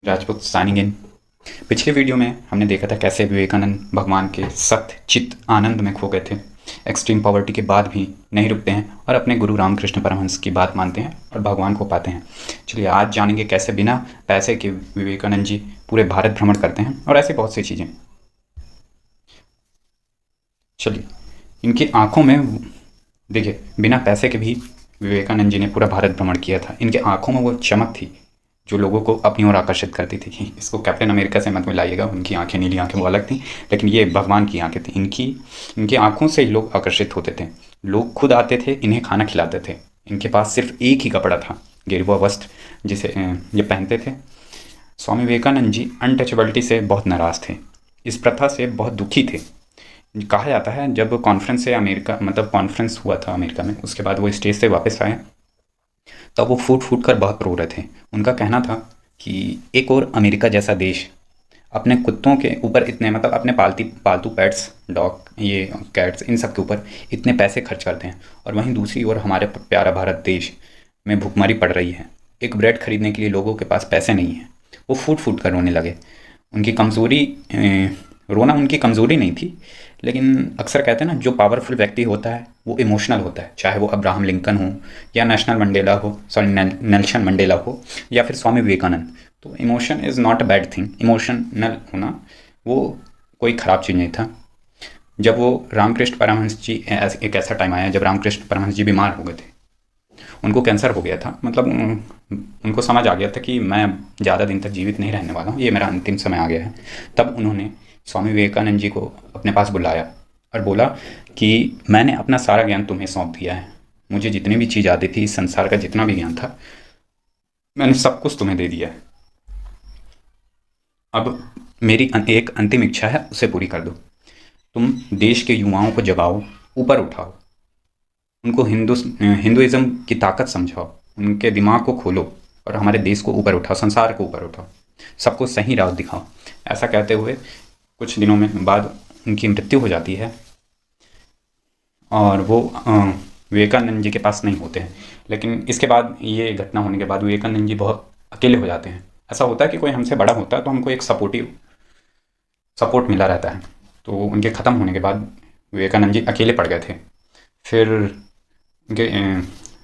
Rajput signing इन। पिछले video में हमने देखा था कैसे विवेकानंद भगवान के सत्य चित्त आनंद में खो गए थे। एक्सट्रीम पॉवर्टी के बाद भी नहीं रुकते हैं और अपने गुरु रामकृष्ण परमहंस की बात मानते हैं और भगवान को पाते हैं। चलिए आज जानेंगे कैसे बिना पैसे के विवेकानंद जी पूरे भारत भ्रमण करते हैं और ऐसी बहुत सी चीज़ें। चलिए इनकी आंखों में देखिए, बिना पैसे के भी विवेकानंद जी ने पूरा भारत भ्रमण किया था। इनके आंखों में वो चमक थी जो लोगों को अपनी ओर आकर्षित करती थी। इसको कैप्टन अमेरिका से मत मिलाइएगा, उनकी आंखें नीली आंखें वो अलग थी, लेकिन ये भगवान की आंखें थी। इनकी आंखों से ही लोग आकर्षित होते थे। लोग खुद आते थे, इन्हें खाना खिलाते थे। इनके पास सिर्फ एक ही कपड़ा था, गेरुआ वस्त्र, जिसे ये पहनते थे। स्वामी विवेकानंद जी अनटचेबिलिटी से बहुत नाराज़ थे, इस प्रथा से बहुत दुखी थे। कहा जाता है जब कॉन्फ्रेंस से अमेरिका कॉन्फ्रेंस हुआ था अमेरिका में, उसके बाद वो स्टेज से वापस आए तब वो फूट फूट कर बहुत रो रहे थे। उनका कहना था कि एक और अमेरिका जैसा देश अपने कुत्तों के ऊपर इतने अपने पालतू पेट्स, डॉग, ये कैट्स, इन सब के ऊपर इतने पैसे खर्च करते हैं, और वहीं दूसरी ओर हमारे प्यारा भारत देश में भुखमरी पड़ रही है। एक ब्रेड खरीदने के लिए लोगों के पास पैसे नहीं है। वो फूट फूट कर रोने लगे। उनकी कमज़ोरी, रोना उनकी कमज़ोरी नहीं थी, लेकिन अक्सर कहते हैं ना, जो पावरफुल व्यक्ति होता है वो इमोशनल होता है। चाहे वो अब्राहम लिंकन हो या नेल्सन मंडेला हो या फिर स्वामी विवेकानंद। तो emotion is not a bad thing. Emotional होना वो कोई ख़राब चीज़ नहीं था। जब वो रामकृष्ण परमहंस जी, एक ऐसा टाइम आया जब रामकृष्ण परमहंस जी बीमार हो गए थे। उनको कैंसर हो गया था। उनको समझ आ गया था कि मैं ज़्यादा दिन तक जीवित नहीं रहने वाला हूँ, ये मेरा अंतिम समय आ गया है। तब उन्होंने स्वामी विवेकानंद जी को अपने पास बुलाया और बोला कि मैंने अपना सारा ज्ञान तुम्हें सौंप दिया है। मुझे जितनी भी चीज़ आती थी, इस संसार का जितना भी ज्ञान था, मैंने सब कुछ तुम्हें दे दिया है। अब मेरी एक अंतिम इच्छा है, उसे पूरी कर दो। तुम देश के युवाओं को जगाओ, ऊपर उठाओ, उनको हिंदुइज़्म की ताकत समझाओ, उनके दिमाग को खोलो और हमारे देश को ऊपर उठाओ, संसार को ऊपर उठाओ, सबको सही राह दिखाओ। ऐसा कहते हुए कुछ दिनों में बाद उनकी मृत्यु हो जाती है और वो विवेकानंद जी के पास नहीं होते हैं। लेकिन इसके बाद, ये घटना होने के बाद, विवेकानंद जी बहुत अकेले हो जाते हैं। ऐसा होता है कि कोई हमसे बड़ा होता है तो हमको एक सपोर्ट मिला रहता है। तो उनके ख़त्म होने के बाद विवेकानंद जी अकेले पड़ गए थे। फिर उनके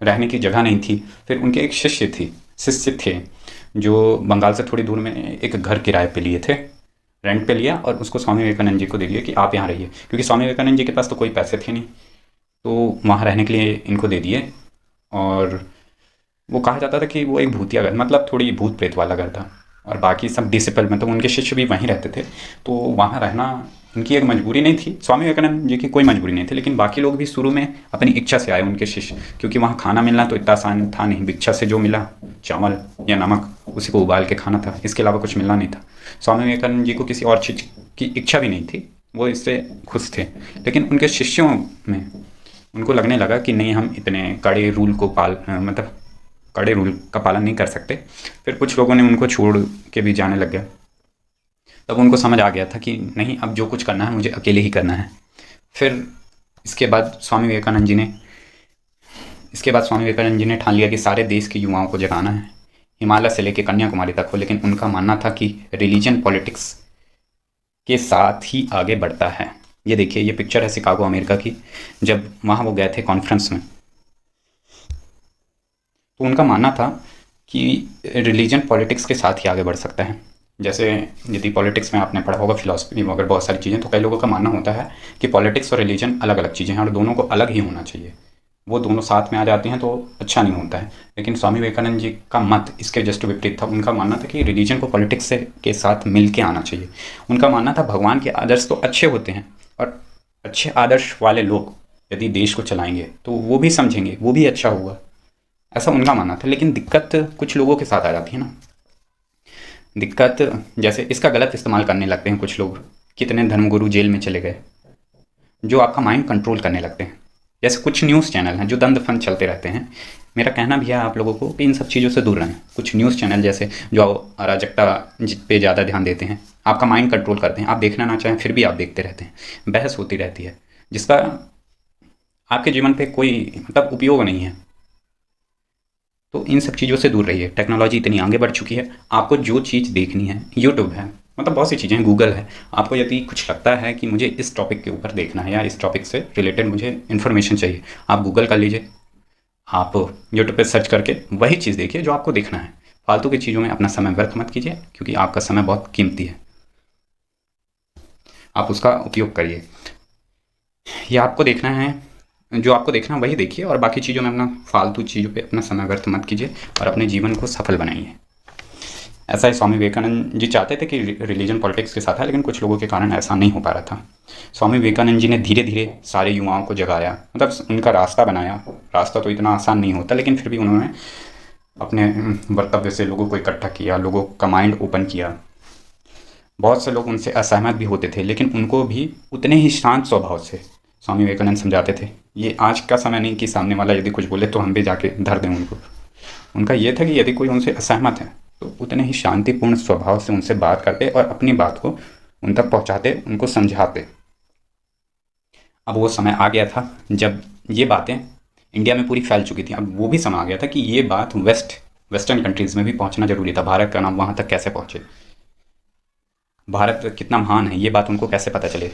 रहने की जगह नहीं थी। फिर उनके एक शिष्य थे जो बंगाल से थोड़ी दूर में एक घर किराए पे लिए थे, रेंट पे लिया, और उसको स्वामी विवेकानंद जी को दे दिया कि आप यहाँ रहिए, क्योंकि स्वामी विवेकानंद जी के पास तो कोई पैसे थे नहीं, तो वहाँ रहने के लिए इनको दे दिए। और वो कहा जाता था कि वो एक भूतिया घर, थोड़ी भूत प्रेत वाला घर था, और बाकी सब डिसिपल, उनके शिष्य भी वहीं रहते थे। तो वहाँ रहना इनकी एक मजबूरी नहीं थी, स्वामी विवेकानंद जी की कोई मजबूरी नहीं थी। लेकिन बाकी लोग भी शुरू में अपनी इच्छा से आए, उनके शिष्य, क्योंकि वहाँ खाना मिलना तो इतना आसान था नहीं। भिक्षा से जो मिला, चावल या नमक, उसी को उबाल के खाना था, इसके अलावा कुछ मिलना नहीं था। स्वामी विवेकानंद जी को किसी और चीज़ की इच्छा भी नहीं थी, वो इससे खुश थे। लेकिन उनके शिष्यों में उनको लगने लगा कि नहीं, हम इतने कड़े रूल का पालन नहीं कर सकते। फिर कुछ लोगों ने उनको छोड़ के भी जाने लग गया। तब उनको समझ आ गया था कि नहीं, अब जो कुछ करना है मुझे अकेले ही करना है। फिर इसके बाद स्वामी विवेकानंद जी ने ठान लिया कि सारे देश के युवाओं को जगाना है, हिमालय से लेकर कन्याकुमारी तक हो। लेकिन उनका मानना था कि रिलीजन पॉलिटिक्स के साथ ही आगे बढ़ता है। ये देखिए, ये पिक्चर है शिकागो अमेरिका की, जब वहाँ वो गए थे कॉन्फ्रेंस में। तो उनका मानना था कि रिलीजन पॉलिटिक्स के साथ ही आगे बढ़ सकता है। जैसे यदि पॉलिटिक्स में आपने पढ़ा होगा, फिलॉसफी वगैरह बहुत सारी चीज़ें, तो कई लोगों का मानना होता है कि पॉलिटिक्स और रिलीजन अलग अलग चीज़ें हैं और दोनों को अलग ही होना चाहिए। वो दोनों साथ में आ जाती हैं तो अच्छा नहीं होता है। लेकिन स्वामी विवेकानंद जी का मत इसके जस्ट विपरीत था। उनका मानना था कि रिलीजन को पॉलिटिक्स से के साथ मिल के आना चाहिए। उनका मानना था भगवान के आदर्श तो अच्छे होते हैं, और अच्छे आदर्श वाले लोग यदि देश को चलाएंगे तो वो भी समझेंगे, वो भी अच्छा होगा, ऐसा उनका मानना था। लेकिन दिक्कत कुछ लोगों के साथ आ जाती है ना। दिक्कत जैसे इसका गलत इस्तेमाल करने लगते हैं कुछ लोग। कितने धर्मगुरु जेल में चले गए जो आपका माइंड कंट्रोल करने लगते हैं। जैसे कुछ न्यूज़ चैनल हैं जो दंड फंद चलते रहते हैं। मेरा कहना भी है आप लोगों को कि इन सब चीज़ों से दूर रहें। कुछ न्यूज़ चैनल जैसे जो अराजकता पे ज़्यादा ध्यान देते हैं, आपका माइंड कंट्रोल करते हैं, आप देखना ना चाहें फिर भी आप देखते रहते हैं, बहस होती रहती है जिसका आपके जीवन पे कोई उपयोग नहीं है। तो इन सब चीज़ों से दूर रहिए। टेक्नोलॉजी इतनी आगे बढ़ चुकी है, आपको जो चीज़ देखनी है, यूट्यूब है, मतलब बहुत सी चीज़ें हैं, गूगल है। आपको यदि कुछ लगता है कि मुझे इस टॉपिक के ऊपर देखना है या इस टॉपिक से रिलेटेड मुझे इन्फॉर्मेशन चाहिए, आप गूगल कर लीजिए, आप यूट्यूब पे सर्च करके वही चीज़ देखिए जो आपको देखना है। फालतू की चीज़ों में अपना समय व्यर्थ मत कीजिए, क्योंकि आपका समय बहुत कीमती है, आप उसका उपयोग करिए। या आपको देखना है, जो आपको देखना है वही देखिए, और बाकी चीज़ों में अपना फालतू चीज़ों पे अपना समय व्यर्थ मत कीजिए और अपने जीवन को सफल बनाइए। ऐसा ही स्वामी विवेकानंद जी चाहते थे कि रिलीजन पॉलिटिक्स के साथ है, लेकिन कुछ लोगों के कारण ऐसा नहीं हो पा रहा था। स्वामी विवेकानंद जी ने धीरे धीरे सारे युवाओं को जगाया, मतलब उनका रास्ता बनाया। रास्ता तो इतना आसान नहीं होता, लेकिन फिर भी उन्होंने अपने वक्तव्य से लोगों को इकट्ठा किया, लोगों का माइंड ओपन किया। बहुत से लोग उनसे असहमत भी होते थे, लेकिन उनको भी उतने ही शांत स्वभाव से स्वामी विवेकानंद समझाते थे। ये आज का समय नहीं कि सामने वाला यदि कुछ बोले तो हम भी जाके धर दें उनको। उनका ये था कि यदि कोई उनसे असहमत है तो उतने ही शांतिपूर्ण स्वभाव से उनसे बात करते और अपनी बात को उन तक पहुंचाते, उनको समझाते। अब वो समय आ गया था जब ये बातें इंडिया में पूरी फैल चुकी थी। अब वो भी समय आ गया था कि ये बात वेस्टर्न कंट्रीज़ में भी पहुंचना जरूरी था। भारत का नाम वहाँ तक कैसे पहुँचे, भारत कितना महान है, ये बात उनको कैसे पता चले।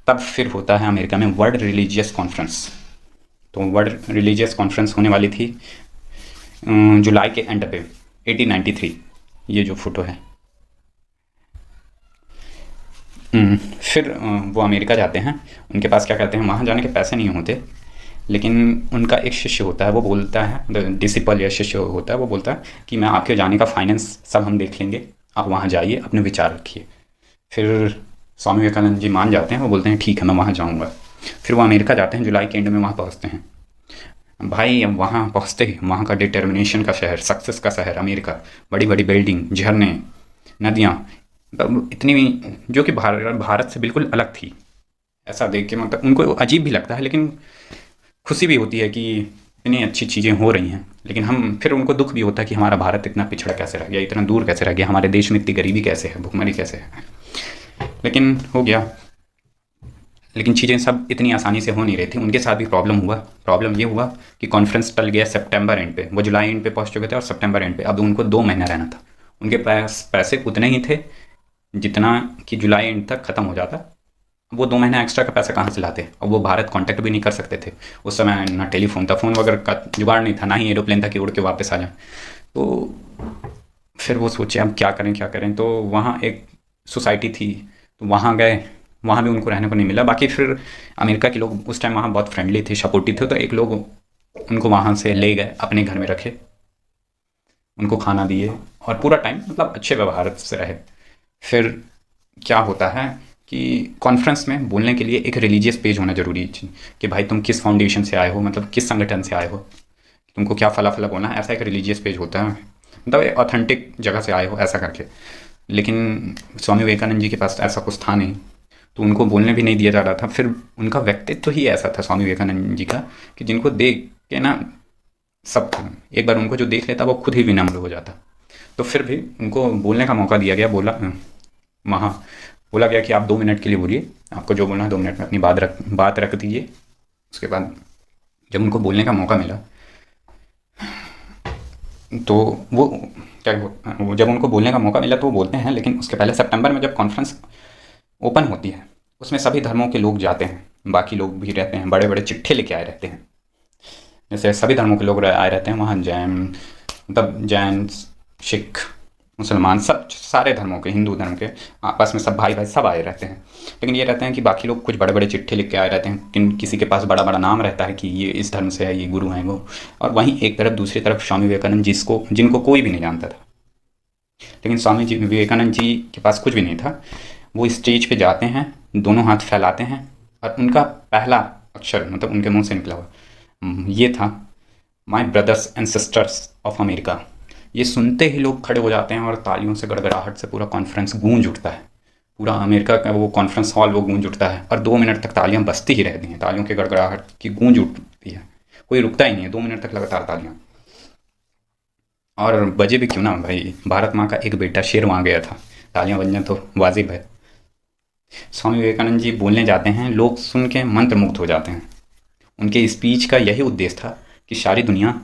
तब फिर होता है अमेरिका में वर्ल्ड रिलीजियस कॉन्फ्रेंस। तो वर्ल्ड रिलीजियस कॉन्फ्रेंस होने वाली थी जुलाई के एंड पे 1893। ये जो फोटो है, फिर वो अमेरिका जाते हैं। उनके पास क्या कहते हैं, वहाँ जाने के पैसे नहीं होते, लेकिन उनका एक शिष्य होता है, वो बोलता है, डिसिपल या शिष्य होता है, वो बोलता है कि मैं आपके जाने का फाइनेंस सब हम देख लेंगे, आप वहाँ जाइए, अपने विचार रखिए। फिर स्वामी विवेकानंद जी मान जाते हैं, वो बोलते हैं ठीक है मैं वहाँ जाऊँगा। फिर वो अमेरिका जाते हैं, जुलाई के एंड में वहाँ पहुँचते हैं। भाई अब वहाँ पहुँचते ही वहाँ का डिटर्मिनेशन का शहर, सक्सेस का शहर अमेरिका, बड़ी बड़ी बिल्डिंग, झरने, नदियाँ, मतलब इतनी, जो कि भारत से बिल्कुल अलग थी। ऐसा देख के मतलब उनको अजीब भी लगता है, लेकिन खुशी भी होती है कि इतनी अच्छी चीज़ें हो रही हैं। लेकिन हम फिर उनको दुख भी होता है कि हमारा भारत इतना पिछड़ा कैसे रह गया, इतना दूर कैसे रह गया, हमारे देश में इतनी गरीबी कैसे है, भुखमरी कैसे है। लेकिन हो गया। लेकिन चीज़ें सब इतनी आसानी से हो नहीं रही थी, उनके साथ भी प्रॉब्लम हुआ। प्रॉब्लम ये हुआ कि कॉन्फ्रेंस टल गया सितंबर एंड पे। वो जुलाई एंड पे पहुंच चुके थे और सितंबर एंड पे अब उनको 2 महीना रहना था। उनके पास पैसे उतने ही थे जितना कि जुलाई एंड तक ख़त्म हो जाता। वो 2 महीना एक्स्ट्रा का पैसा कहाँ से लाते। अब वो भारत कांटेक्ट भी नहीं कर सकते थे उस समय, ना टेलीफोन था, फ़ोन वगैरह का जुगाड़ नहीं था, ना ही एरोप्लेन था कि उड़ के वापस आ जाए। तो फिर वो सोचे अब क्या करें क्या करें। तो वहाँ एक सोसाइटी थी, तो वहाँ गए, वहाँ भी उनको रहने को नहीं मिला। बाकी फिर अमेरिका के लोग उस टाइम वहाँ बहुत फ्रेंडली थे, सपोर्टिव थे, तो एक लोग उनको वहाँ से ले गए, अपने घर में रखे, उनको खाना दिए और पूरा टाइम मतलब अच्छे व्यवहार से रहे। फिर क्या होता है कि कॉन्फ्रेंस में बोलने के लिए एक रिलीजियस पेज होना ज़रूरी है कि भाई तुम किस फाउंडेशन से आए हो, मतलब किस संगठन से आए हो, तुमको क्या फला फला बोलना है, ऐसा एक रिलीजियस पेज होता है, मतलब ऑथेंटिक जगह से आए हो ऐसा करके। लेकिन स्वामी विवेकानंद जी के पास ऐसा कुछ था नहीं, तो उनको बोलने भी नहीं दिया जा रहा था। फिर उनका व्यक्तित्व तो ही ऐसा था स्वामी विवेकानंद जी का कि जिनको देख के ना सब, एक बार उनको जो देख लेता वो खुद ही विनम्र हो जाता। तो फिर भी उनको बोलने का मौका दिया गया। वहाँ बोला गया कि आप 2 मिनट के लिए बोलिए, आपको जो बोलना है 2 मिनट में अपनी बात रख दीजिए। उसके बाद जब उनको बोलने का मौका मिला तो वो जब उनको बोलने का मौका मिला तो वो बोलते हैं। लेकिन उसके पहले सितंबर में जब कॉन्फ्रेंस ओपन होती है, उसमें सभी धर्मों के लोग जाते हैं, बाकी लोग भी रहते हैं, बड़े बड़े चिट्ठे लेके आए रहते हैं। जैसे सभी धर्मों के लोग आए रहते हैं वहाँ, जैन, मतलब जैन, सिख, मुसलमान, सब सारे धर्मों के, हिंदू धर्म के आपस में सब भाई भाई सब आए रहते हैं। लेकिन ये रहते हैं कि बाकी लोग कुछ बड़े बड़े चिट्ठे लिख के आए रहते हैं, किसी के पास बड़ा बड़ा नाम रहता है कि ये इस धर्म से है, ये गुरु हैं वो। और वहीं एक तरफ दूसरी तरफ स्वामी विवेकानंद जिनको कोई भी नहीं जानता था। लेकिन स्वामी जी विवेकानंद जी के पास कुछ भी नहीं था। वो स्टेज पे जाते हैं, दोनों हाथ फैलाते हैं और उनका पहला अक्षर मतलब उनके मुंह से निकला हुआ ये था, my brothers and sisters of America. ये सुनते ही लोग खड़े हो जाते हैं और तालियों से गड़गड़ाहट से पूरा कॉन्फ्रेंस गूंज उठता है। पूरा अमेरिका का वो कॉन्फ्रेंस हॉल वो गूंज उठता है और 2 मिनट तक तालियां बजती ही रहती हैं, तालियों की गड़गड़ाहट की गूंज उठती है, कोई रुकता ही नहीं है, 2 मिनट तक लगातार तालियां। और बजे भी क्यों ना भाई, भारत माँ का एक बेटा शेर वहाँ गया था, तालियां बजना तो वाजिब है। स्वामी विवेकानंद जी बोलने जाते हैं, लोग सुन के मंत्रमुग्ध हो जाते हैं। उनके स्पीच का यही उद्देश्य था कि सारी दुनिया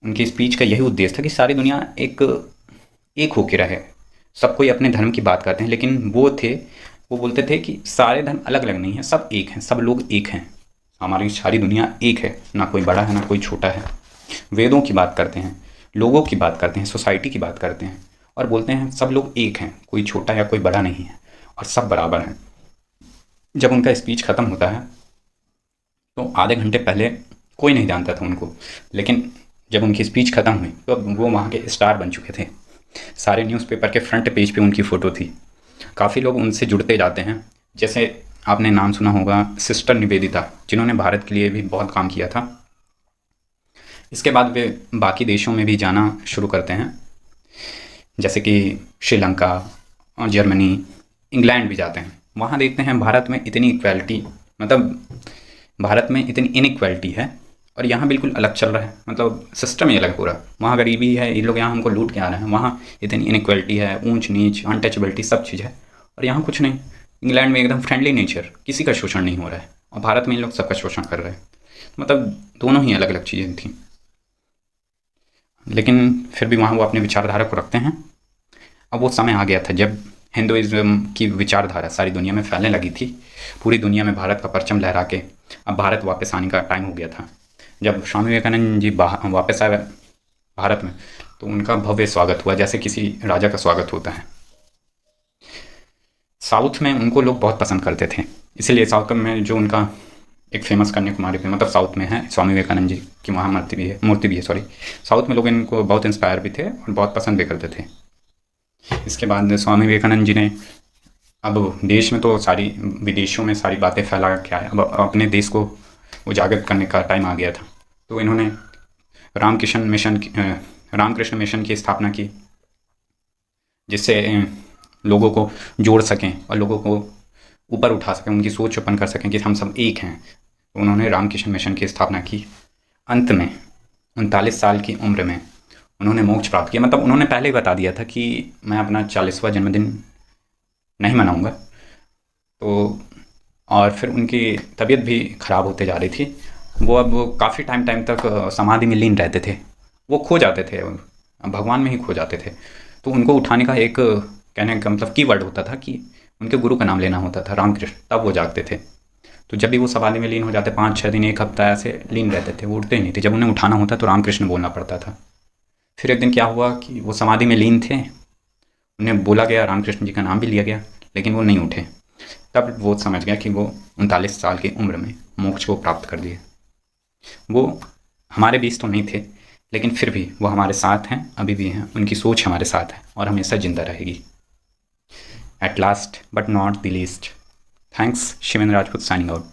उनकी स्पीच का यही उद्देश्य था कि सारी दुनिया एक होके रहे। सब कोई अपने धर्म की बात करते हैं, लेकिन वो बोलते थे कि सारे धर्म अलग अलग नहीं हैं, सब एक हैं, सब लोग एक हैं। हमारी सारी दुनिया एक है, ना कोई बड़ा है ना कोई छोटा है। वेदों की बात करते हैं, लोगों की बात करते हैं, सोसाइटी की बात करते हैं, और बोलते हैं सब लोग एक हैं, कोई छोटा या कोई बड़ा नहीं है, और सब बराबर हैं। जब उनका स्पीच ख़त्म होता है तो आधे घंटे पहले कोई नहीं जानता था उनको, लेकिन जब उनकी स्पीच ख़त्म हुई तो वो वहाँ के स्टार बन चुके थे। सारे न्यूज़पेपर के फ्रंट पेज पे उनकी फ़ोटो थी। काफ़ी लोग उनसे जुड़ते जाते हैं। जैसे आपने नाम सुना होगा सिस्टर निवेदिता, जिन्होंने भारत के लिए भी बहुत काम किया था। इसके बाद वे बाकी देशों में भी जाना शुरू करते हैं, जैसे कि श्रीलंका और जर्मनी, इंग्लैंड भी जाते हैं। वहाँ देखते हैं भारत में इतनी इक्वालिटी, मतलब भारत में इतनी इनइक्वालिटी है और यहाँ बिल्कुल अलग चल रहा है, मतलब सिस्टम ही अलग पूरा। वहाँ गरीबी है, ये लोग यहाँ हमको लूट के आ रहे हैं। वहाँ इतनी इनइक्वालिटी है, ऊंच नीच, अनटचेबिलिटी सब चीज़ है, और यहाँ कुछ नहीं। इंग्लैंड में एकदम फ्रेंडली नेचर, किसी का शोषण नहीं हो रहा है, और भारत में इन लोग सबका शोषण कर रहे हैं। मतलब दोनों ही अलग अलग चीज़ें थी, लेकिन फिर भी वहाँ वो अपने विचारधारा को रखते हैं। अब वो समय आ गया था जब हिंदुइज्म की विचारधारा सारी दुनिया में फैलने लगी थी। पूरी दुनिया में भारत का परचम लहरा के अब भारत वापस आने का टाइम हो गया था। जब स्वामी विवेकानंद जी वापस आए भारत में, तो उनका भव्य स्वागत हुआ, जैसे किसी राजा का स्वागत होता है। साउथ में उनको लोग बहुत पसंद करते थे, इसीलिए साउथ में जो उनका एक फेमस कन्याकुमारी पे, मतलब साउथ में है, स्वामी विवेकानंद जी की वहाँ मूर्ति भी है सॉरी। साउथ में लोग इनको बहुत इंस्पायर भी थे और बहुत पसंद भी करते थे। इसके बाद स्वामी विवेकानंद जी ने अब देश में तो सारी, विदेशों में सारी बातें फैला के आए। अब अपने देश को उजागर करने का टाइम आ गया था, तो इन्होंने रामकृष्ण मिशन की स्थापना की, जिससे लोगों को जोड़ सकें और लोगों को ऊपर उठा सकें, उनकी सोच ओपन कर सकें कि हम सब एक हैं। तो उन्होंने रामकृष्ण मिशन की स्थापना की। अंत में 39 साल की उम्र में उन्होंने मोक्ष प्राप्त किया। मतलब उन्होंने पहले ही बता दिया था कि मैं अपना 40वां जन्मदिन नहीं मनाऊंगा। तो और फिर उनकी तबीयत भी ख़राब होते जा रही थी। वो अब काफ़ी टाइम तक समाधि में लीन रहते थे। वो खो जाते थे, भगवान में ही खो जाते थे। तो उनको उठाने का एक कहने का मतलब की वर्ड होता था कि उनके गुरु का नाम लेना होता था, रामकृष्ण, तब वो जागते थे। तो जब भी वो समाधि में लीन हो जाते, 5-6 दिन, 1 हफ्ता ऐसे लीन रहते थे, वो उठते ही नहीं थे। जब उन्हें उठाना होता तो रामकृष्ण बोलना पड़ता था। फिर एक दिन क्या हुआ कि वो समाधि में लीन थे, उन्हें बोला गया, रामकृष्ण जी का नाम भी लिया गया, लेकिन वो नहीं उठे। तब वो समझ गया कि वो 39 साल की उम्र में मोक्ष को प्राप्त कर लिए। वो हमारे बीच तो नहीं थे, लेकिन फिर भी वो हमारे साथ हैं, अभी भी हैं। उनकी सोच हमारे साथ है और हमेशा ज़िंदा रहेगी। At last but not the least, thanks, Shivendra Rajput signing out.